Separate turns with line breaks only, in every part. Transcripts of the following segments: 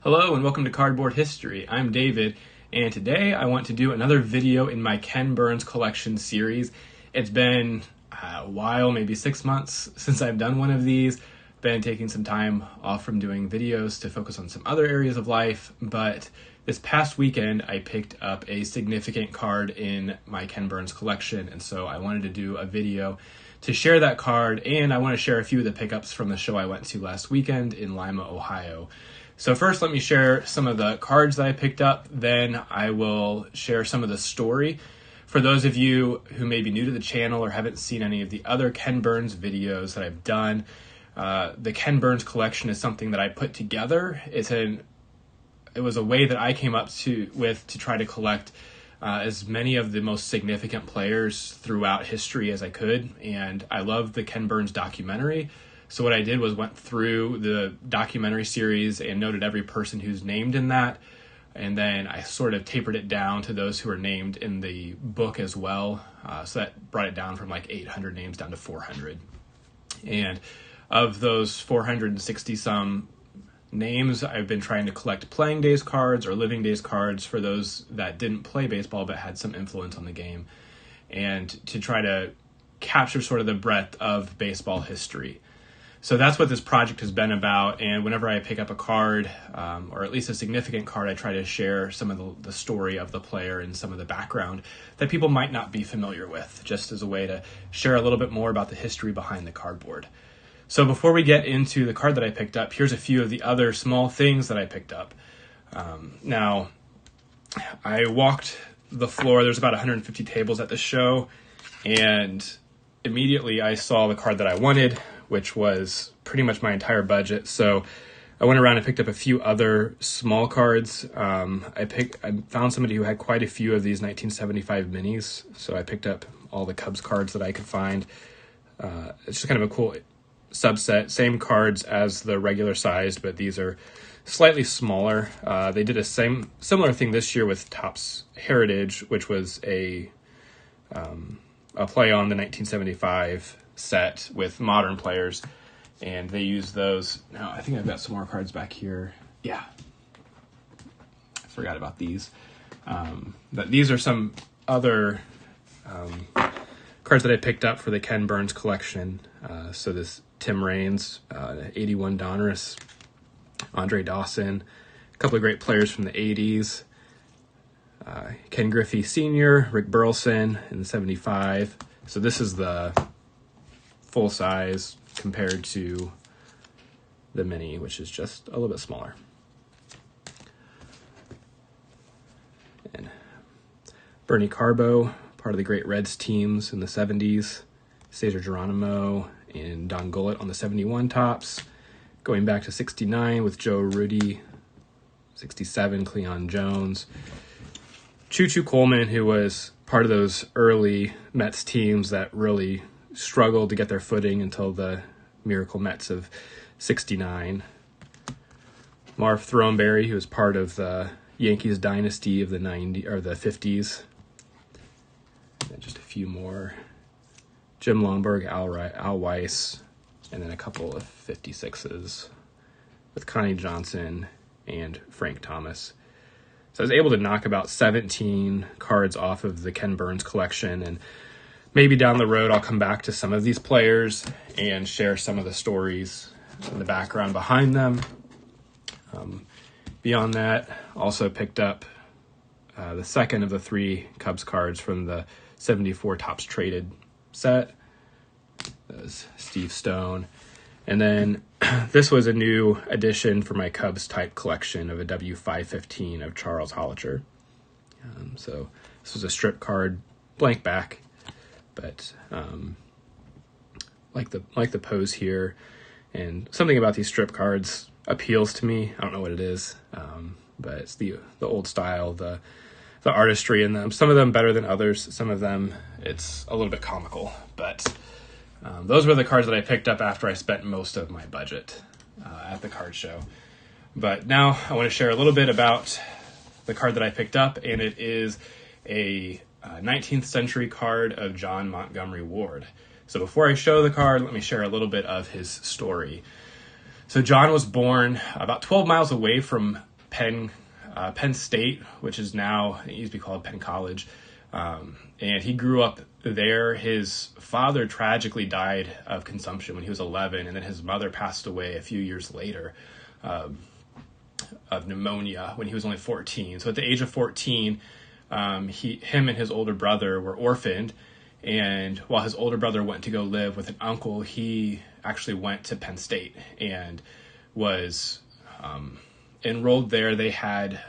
Hello and welcome to Cardboard History. I'm David, and today I want to do another video in my Ken Burns collection series. It's been a while, maybe 6 months since I've done one of these. Been taking some time off from doing videos to focus on some other areas of life, but this past weekend I picked up a significant card in my Ken Burns collection, and so I wanted to do a video to share that card, and I want to share a few of the pickups from the show I went to last weekend in Lima, Ohio. So first, let me share some of the cards that I picked up. Then I will share some of the story. For those of you who may be new to the channel or haven't seen any of the other Ken Burns videos that I've done, the Ken Burns collection is something that I put together. It was a way that I came up with to try to collect as many of the most significant players throughout history as I could. And I love the Ken Burns documentary. So what I did was went through the documentary series and noted every person who's named in that. And then I sort of tapered it down to those who are named in the book as well. So that brought it down from like 800 names down to 400. And of those 460 some names, I've been trying to collect playing days cards or living days cards for those that didn't play baseball but had some influence on the game, and to try to capture sort of the breadth of baseball history. So that's what this project has been about, and whenever I pick up a card, or at least a significant card, I try to share some of the story of the player and some of the background that people might not be familiar with, just as a way to share a little bit more about the history behind the cardboard. So before we get into the card that I picked up, here's a few of the other small things that I picked up. Now, I walked the floor. There's about 150 tables at the show, and immediately I saw the card that I wanted, which was pretty much my entire budget. So I went around and picked up a few other small cards. I found somebody who had quite a few of these 1975 minis, so I picked up all the Cubs cards that I could find. It's just kind of a cool subset, same cards as the regular sized, but these are slightly smaller. They did a similar thing this year with Topps Heritage, which was a play on the 1975 set with modern players, and they use those. Now, I think I've got some more cards back here. Yeah, I forgot about these. But these are some other cards that I picked up for the Ken Burns collection. So this Tim Raines, 81 Donruss, Andre Dawson, a couple of great players from the 80s. Ken Griffey Sr., Rick Burleson in the 75. So this is the full size compared to the mini, which is just a little bit smaller. And Bernie Carbo, part of the great Reds teams in the 70s. Cesar Geronimo and Don Gullett on the 71 Topps. Going back to 69 with Joe Rudy, 67 Cleon Jones. Choo Choo Coleman, who was part of those early Mets teams that really struggled to get their footing until the Miracle Mets of 69. Marv Throneberry, who was part of the Yankees dynasty of the 50s. And just a few more. Jim Lomberg, Al Weiss, and then a couple of 56s with Connie Johnson and Frank Thomas. So I was able to knock about 17 cards off of the Ken Burns collection, and maybe down the road I'll come back to some of these players and share some of the stories and the background behind them. Beyond that, also picked up the second of the 3 Cubs cards from the 74 Topps Traded set. That was Steve Stone. And then this was a new addition for my Cubs type collection of a W515 of Charles Hollicher. So this was a strip card, blank back, but like the pose here, and something about these strip cards appeals to me. I don't know what it is, but it's the old style, the artistry in them. Some of them better than others. Some of them it's a little bit comical, but those were the cards that I picked up after I spent most of my budget at the card show. But now I want to share a little bit about the card that I picked up, and it is a 19th century card of John Montgomery Ward. So before I show the card, let me share a little bit of his story. So John was born about 12 miles away from Penn State, which is now, it used to be called Penn College. And he grew up there. His father tragically died of consumption when he was 11, and then his mother passed away a few years later of pneumonia when he was only 14. So at the age of 14, him and his older brother were orphaned, and while his older brother went to go live with an uncle, he actually went to Penn State and was enrolled there. They had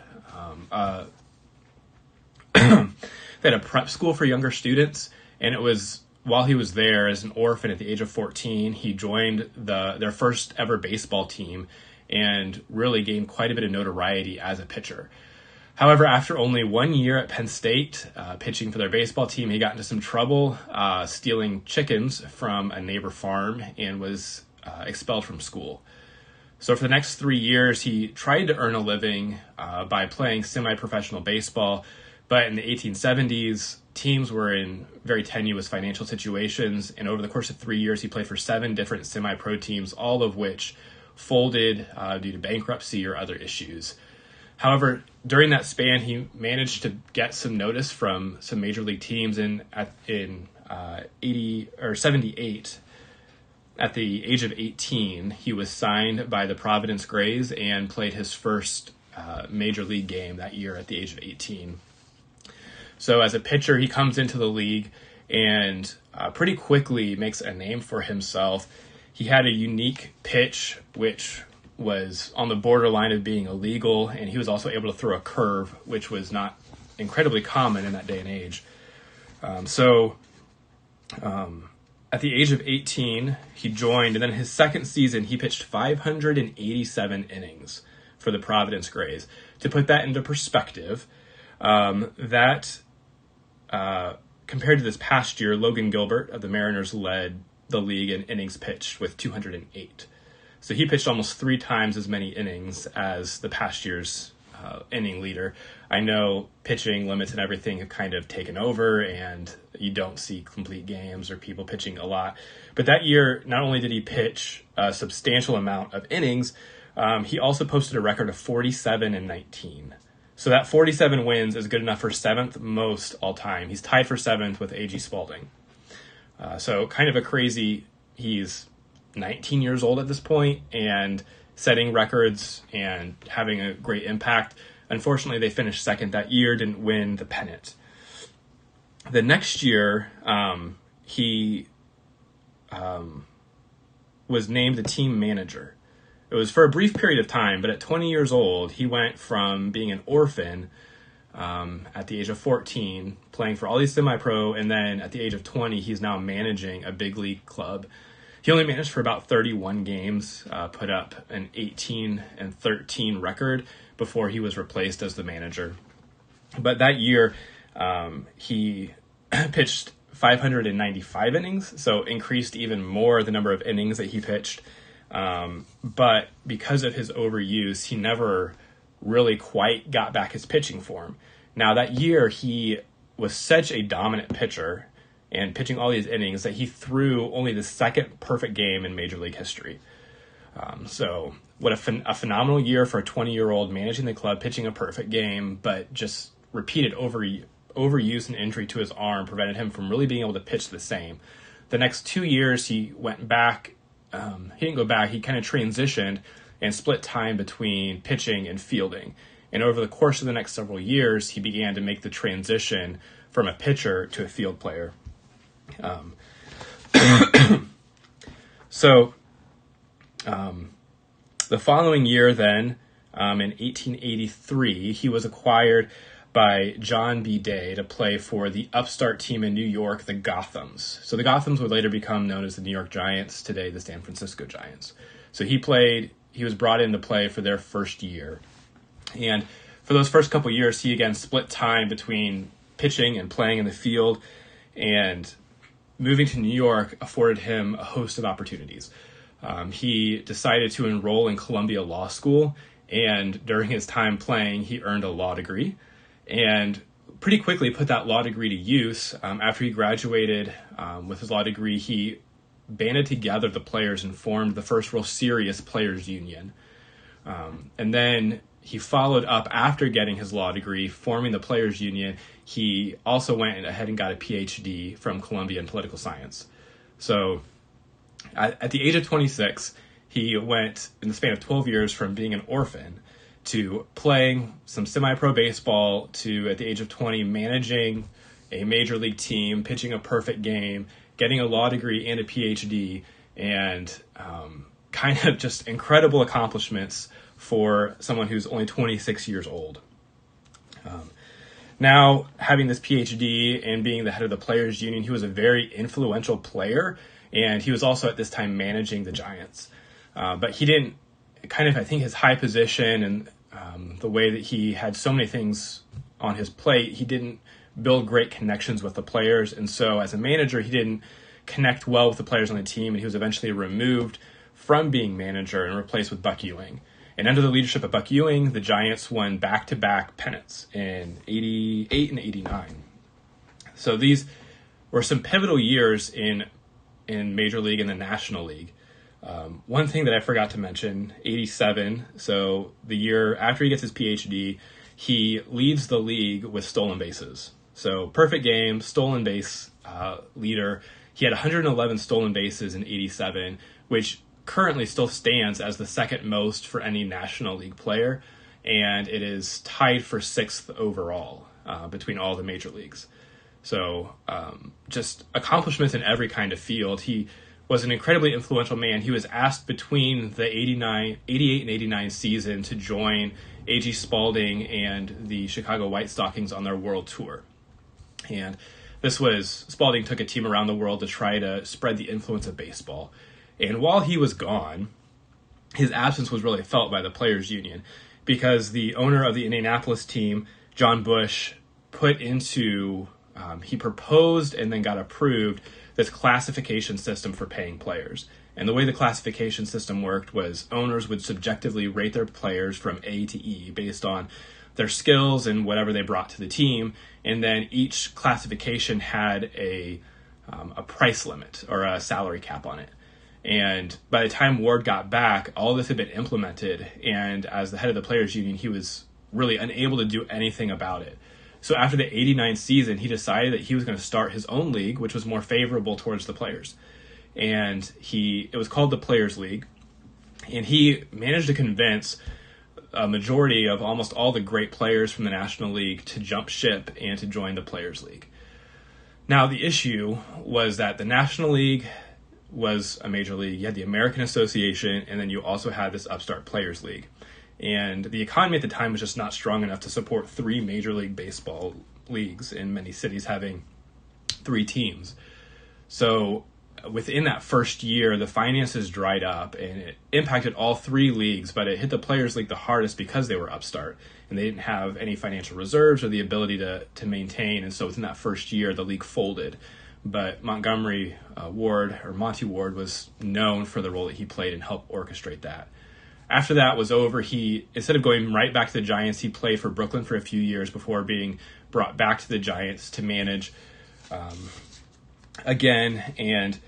they had a prep school for younger students, and it was while he was there as an orphan at the age of 14, he joined their first ever baseball team and really gained quite a bit of notoriety as a pitcher. However, after only 1 year at Penn State, pitching for their baseball team, he got into some trouble stealing chickens from a neighbor farm and was expelled from school. So for the next 3 years, he tried to earn a living by playing semi-professional baseball. But in the 1870s, teams were in very tenuous financial situations. And over the course of 3 years, he played for 7 different semi-pro teams, all of which folded due to bankruptcy or other issues. However, during that span, he managed to get some notice from some major league teams. In 78, at the age of 18, he was signed by the Providence Grays and played his first major league game that year at the age of 18. So as a pitcher, he comes into the league and pretty quickly makes a name for himself. He had a unique pitch, which was on the borderline of being illegal, and he was also able to throw a curve, which was not incredibly common in that day and age. At the age of 18, he joined, and then his second season, he pitched 587 innings for the Providence Grays. To put that into perspective, compared to this past year, Logan Gilbert of the Mariners led the league in innings pitched with 208. So he pitched almost 3 times as many innings as the past year's inning leader. I know pitching limits and everything have kind of taken over, and you don't see complete games or people pitching a lot. But that year, not only did he pitch a substantial amount of innings, he also posted a record of 47-19. So that 47 wins is good enough for 7th most all time. He's tied for 7th with A.G. Spalding. So kind of a crazy, he's 19 years old at this point and setting records and having a great impact. Unfortunately, they finished second that year, didn't win the pennant. The next year, he was named the team manager. It was for a brief period of time, but at 20 years old, he went from being an orphan at the age of 14, playing for all these semi-pro, and then at the age of 20, he's now managing a big league club. He only managed for about 31 games, put up an 18-13 record before he was replaced as the manager. But that year, he pitched 595 innings, so increased even more the number of innings that he pitched. But because of his overuse, he never really quite got back his pitching form. Now, that year, he was such a dominant pitcher and pitching all these innings that he threw only the second perfect game in Major League history. So what a phenomenal year for a 20-year-old managing the club, pitching a perfect game, but just repeated overuse and injury to his arm prevented him from really being able to pitch the same. The next 2 years, he went back. He didn't go back. He kind of transitioned and split time between pitching and fielding. And over the course of the next several years, he began to make the transition from a pitcher to a field player. The following year then, in 1883, he was acquired by John B. Day to play for the upstart team in New York, the Gothams. So the Gothams would later become known as the New York Giants, today the San Francisco Giants. So he was brought in to play for their first year. And for those first couple years, he again split time between pitching and playing in the field, and moving to New York afforded him a host of opportunities. He decided to enroll in Columbia Law School, and during his time playing, he earned a law degree, and pretty quickly put that law degree to use. After he graduated with his law degree, he banded together the players and formed the first real serious players union. And then he followed up after getting his law degree, forming the Players Union. He also went ahead and got a PhD from Columbia in political science. So at the age of 26, he went, in the span of 12 years, from being an orphan to playing some semi-pro baseball to, at the age of 20, managing a major league team, pitching a perfect game, getting a law degree and a PhD, and kind of just incredible accomplishments for someone who's only 26 years old. Now, having this PhD and being the head of the Players Union, he was a very influential player, and he was also at this time managing the Giants. But he didn't, I think his high position and the way that he had so many things on his plate, he didn't build great connections with the players. And so as a manager, he didn't connect well with the players on the team, and he was eventually removed from being manager and replaced with Buck Ewing. And under the leadership of Buck Ewing, the Giants won back-to-back pennants in 88 and 89. So these were some pivotal years in Major League and the National League. One thing that I forgot to mention, 87, so the year after he gets his PhD, he leads the league with stolen bases. So perfect game, stolen base leader. He had 111 stolen bases in 87, which currently still stands as the second most for any National League player, and it is tied for sixth overall between all the major leagues. So just accomplishments in every kind of field. He was an incredibly influential man. He was asked between the 88 and 89 season to join A.G. Spalding and the Chicago White Stockings on their world tour. And Spalding took a team around the world to try to spread the influence of baseball. And while he was gone, his absence was really felt by the Players Union because the owner of the Indianapolis team, John Bush, he proposed and then got approved this classification system for paying players. And the way the classification system worked was owners would subjectively rate their players from A to E based on their skills and whatever they brought to the team. And then each classification had a price limit or a salary cap on it. And by the time Ward got back, all this had been implemented. And as the head of the Players Union, he was really unable to do anything about it. So after the 89 season, he decided that he was going to start his own league, which was more favorable towards the players. And it was called the Players League. And he managed to convince a majority of almost all the great players from the National League to jump ship and to join the Players League. Now, the issue was that the National League was a major league. You had the American Association, and then you also had this upstart Players League. And the economy at the time was just not strong enough to support three Major League Baseball leagues, in many cities having three teams. So within that first year, the finances dried up, and it impacted all three leagues, but it hit the Players League the hardest because they were upstart, and they didn't have any financial reserves or the ability to maintain. And so within that first year, the league folded. But Montgomery Monty Ward, was known for the role that he played and helped orchestrate that. After that was over, instead of going right back to the Giants, he played for Brooklyn for a few years before being brought back to the Giants to manage again. And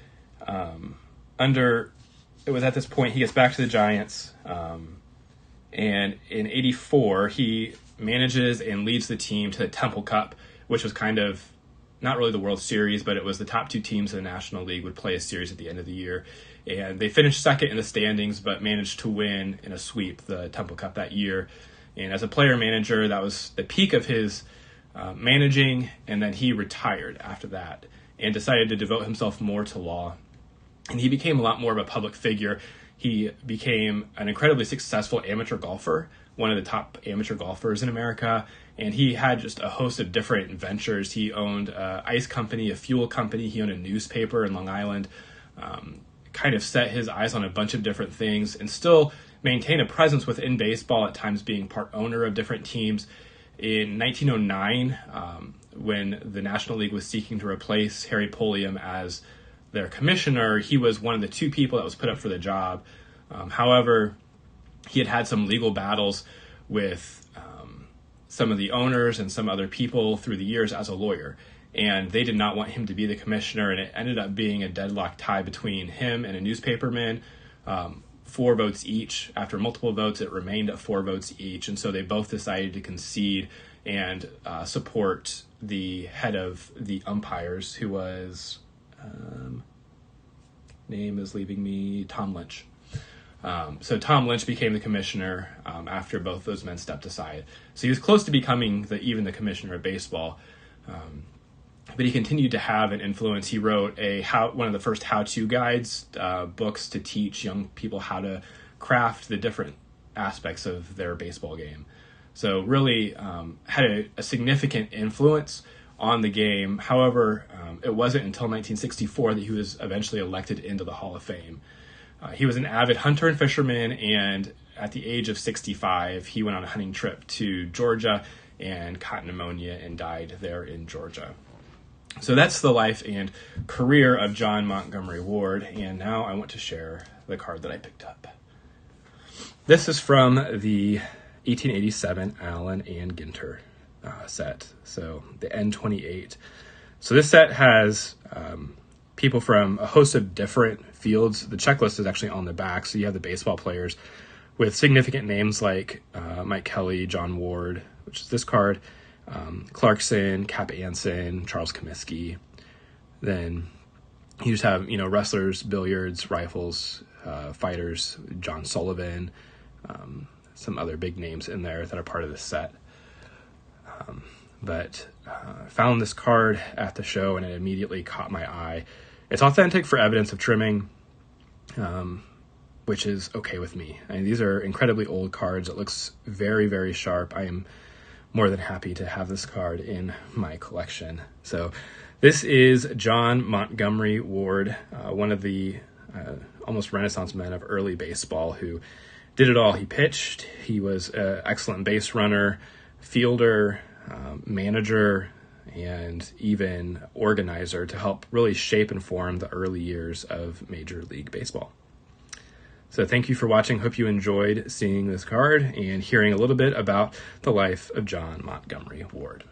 it was at this point he gets back to the Giants. And in 84, he manages and leads the team to the Temple Cup, which was kind of not really the World Series, but it was the top two teams in the National League would play a series at the end of the year. And they finished second in the standings, but managed to win in a sweep the Temple Cup that year. And as a player manager, that was the peak of his managing, and then he retired after that and decided to devote himself more to law. And he became a lot more of a public figure. He became an incredibly successful amateur golfer, one of the top amateur golfers in America, and he had just a host of different ventures. He owned an ice company, a fuel company. He owned a newspaper in Long Island, kind of set his eyes on a bunch of different things and still maintain a presence within baseball, at times being part owner of different teams. In 1909, when the National League was seeking to replace Harry Pulliam as their commissioner, he was one of the two people that was put up for the job. However, he had some legal battles with some of the owners and some other people through the years as a lawyer, and they did not want him to be the commissioner, and it ended up being a deadlock tie between him and a newspaperman 4 votes each. After multiple votes, it remained at 4 votes each, and so they both decided to concede and support the head of the umpires, who was, name is leaving me, Tom Lynch. So Tom Lynch became the commissioner after both those men stepped aside. So he was close to becoming even the commissioner of baseball. But he continued to have an influence. He wrote one of the first how-to guides, books to teach young people how to craft the different aspects of their baseball game. So really had a significant influence on the game. However, it wasn't until 1964 that he was eventually elected into the Hall of Fame. He was an avid hunter and fisherman, and at the age of 65, he went on a hunting trip to Georgia and caught pneumonia and died there in Georgia. So that's the life and career of John Montgomery Ward, and now I want to share the card that I picked up. This is from the 1887 Allen and Ginter set, so the N28. So this set has people from a host of different fields. The checklist is actually on the back, so you have the baseball players with significant names like Mike Kelly, John Ward, which is this card, Clarkson, Cap Anson, Charles Comiskey. Then you just have, wrestlers, billiards, rifles, fighters, John Sullivan, some other big names in there that are part of this set. But found this card at the show and it immediately caught my eye. It's authentic for evidence of trimming, which is okay with me. I mean, these are incredibly old cards. It looks very, very sharp. I am more than happy to have this card in my collection. So this is John Montgomery Ward, one of the almost Renaissance men of early baseball who did it all. He pitched, he was an excellent base runner, fielder, manager, and even organizer to help really shape and form the early years of Major League Baseball. So thank you for watching. Hope you enjoyed seeing this card and hearing a little bit about the life of John Montgomery Ward.